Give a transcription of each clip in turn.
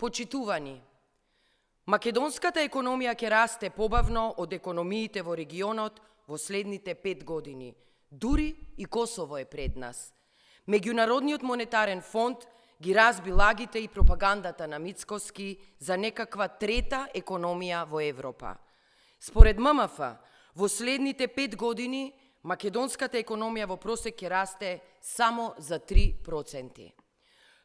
Почитувани, македонската економија ќе расте побавно од економиите во регионот во следните 5 години. Дури и Косово е пред нас. Меѓународниот монетарен фонд ги разби лагите и пропагандата на Мицкоски за некаква трета економија во Европа. Според ММФ, во следните 5 години македонската економија во просек ќе расте само за 3%.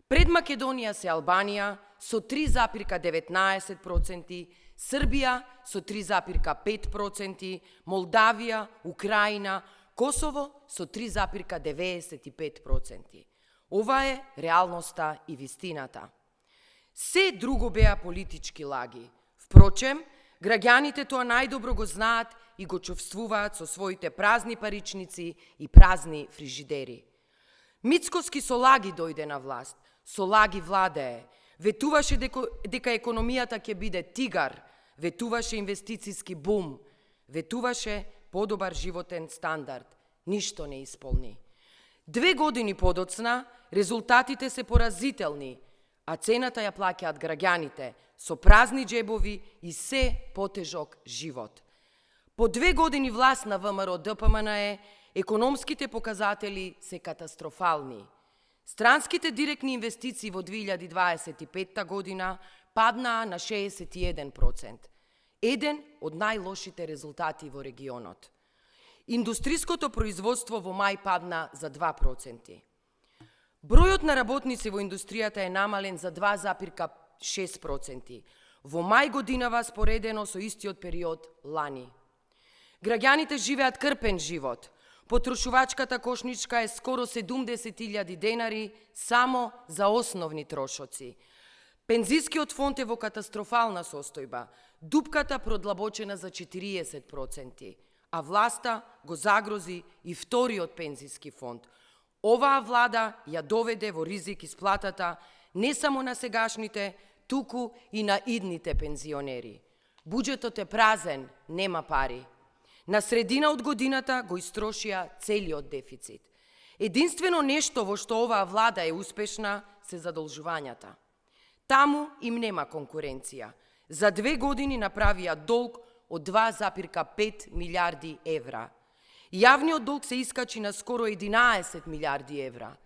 Пред Македонија се Албанија со 3,19%, Србија со 3,5%, Молдавија, Украина, Косово со 3,95%. Ова е реалноста и вистината. Се друго беа политички лаги. Впрочем, граѓаните тоа најдобро го знаат и го чувствуваат со своите празни паричници и празни фрижидери. Мицкоски со лаги дојде на власт, со лаги владее, ветуваше дека економијата ќе биде тигар, ветуваше инвестициски бум, ветуваше подобар животен стандард. Ништо не исполни. 2 години подоцна, резултатите се поразителни, а цената ја плаќаат граѓаните со празни џебови и се потежок живот. По 2 години власт на ВМРО ДПМНЕ, економските показатели се катастрофални. Странските директни инвестиции во 2025 година паднаа на 61%. Еден од најлошите резултати во регионот. Индустриското производство во мај падна за 2%. Бројот на работници во индустријата е намален за 2,6%. Во мај годинава споредено со истиот период лани. Граѓаните живеат крпен живот. Потрошувачката кошничка е скоро 70.000 денари само за основни трошоци. Пензискиот фонд е во катастрофална состојба. Дупката продлабочена за 40%, а власта го загрози и вториот пензиски фонд. Оваа влада ја доведе во ризик исплатата не само на сегашните, туку и на идните пензионери. Буџетот е празен, нема пари. На средина од годината го истрошија целиот дефицит. Единствено нешто во што оваа влада е успешна се задолжувањата. Таму им нема конкуренција. За 2 години направија долг од 2,5 милиарди евра. Јавниот долг се искачи на скоро 11 милиарди евра.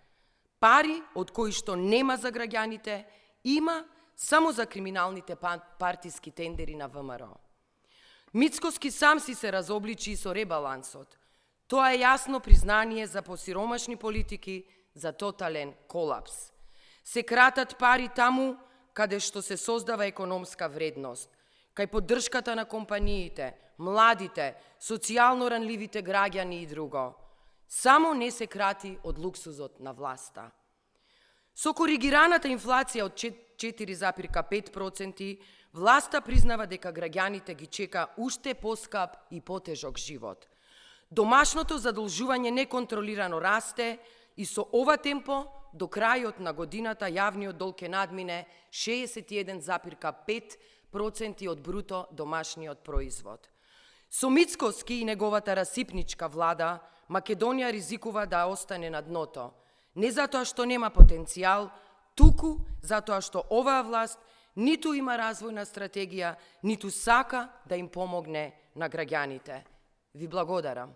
Пари од кои што нема за граѓаните, има само за криминалните партиски тендери на ВМРО. Мицкоски сам си се разобличи со ребалансот. Тоа е јасно признание за посиромашни политики, за тотален колапс. Се кратат пари таму каде што се создава економска вредност, кај поддршката на компаниите, младите, социјално ранливите граѓани и друго. Само не се крати од луксузот на власта. Со коригираната инфлација од 4,5%, власта признава дека граѓаните ги чека уште поскап и потежок живот. Домашното задолжување неконтролирано расте и со ова темпо до крајот на годината јавниот долг ќе надмине 61,5% од бруто домашниот производ. Со Мицкоски и неговата расипничка влада, Македонија ризикува да остане на дното. Не затоа што нема потенцијал, туку затоа што оваа власт ниту има развојна стратегија, ниту сака да им помогне на граѓаните. Ви благодарам.